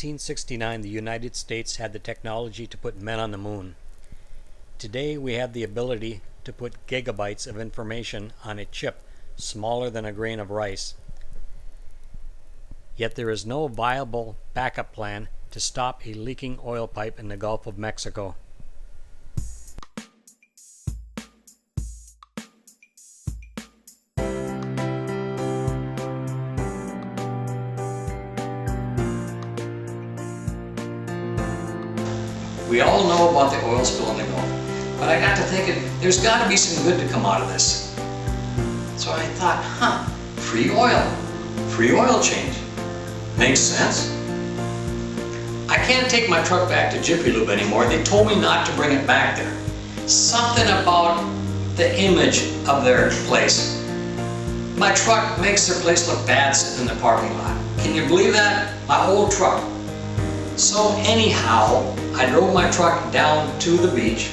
1969, the United States had the technology to put men on the moon. Today, we have the ability to put gigabytes of information on a chip smaller than a grain of rice. Yet there is no viable backup plan to stop a leaking oil pipe in the Gulf of Mexico. We all know about the oil spill in the Gulf, but I got to thinking, there's got to be some good to come out of this. So I thought, free oil change. Makes sense. I can't take my truck back to Jiffy Lube anymore. They told me not to bring it back there. Something about the image of their place. My truck makes their place look bad sitting in the parking lot. Can you believe that? My old truck. So anyhow, I drove my truck down to the beach,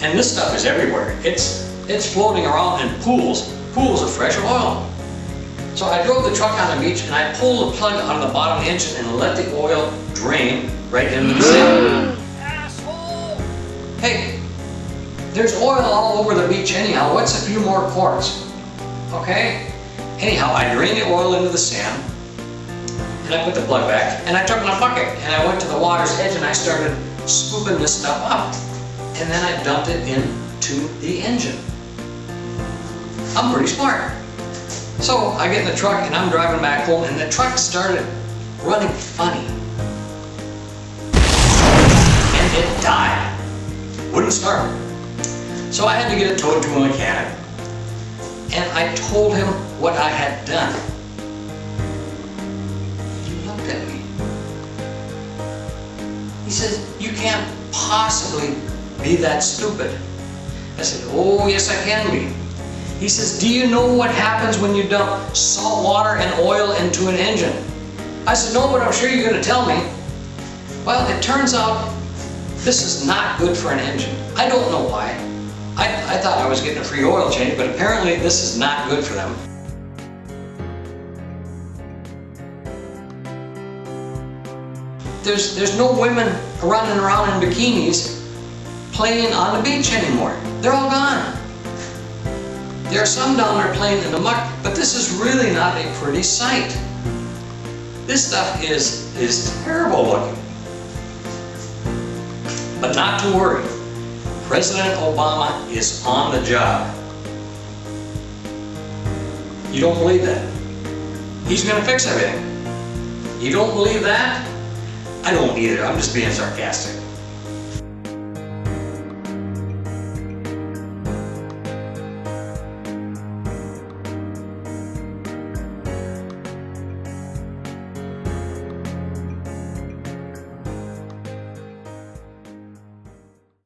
and this stuff is everywhere. It's floating around in pools of fresh oil. So I drove the truck on the beach and I pulled the plug out of the bottom of the engine and let the oil drain right into the sand. Asshole! Hey, there's oil all over the beach anyhow. What's a few more quarts? Okay? Anyhow, I drained the oil into the sand. And I put the plug back, and I took my bucket, and I went to the water's edge, and I started scooping this stuff up. And then I dumped it into the engine. I'm pretty smart. So I get in the truck, and I'm driving back home, and the truck started running funny. And it died. Wouldn't start. So I had to get it towed to a mechanic. And I told him what I had done. At me. He says, you can't possibly be that stupid. I said, oh yes I can be. He says, do you know what happens when you dump salt water and oil into an engine? I said, no, but I'm sure you're going to tell me. Well, it turns out this is not good for an engine. I don't know why. I thought I was getting a free oil change, but apparently this is not good for them. There's no women running around in bikinis playing on the beach anymore. They're all gone. There are some down there playing in the muck, but this is really not a pretty sight. This stuff is terrible looking. But not to worry. President Obama is on the job. You don't believe that? He's going to fix everything. You don't believe that? I don't either. I'm just being sarcastic.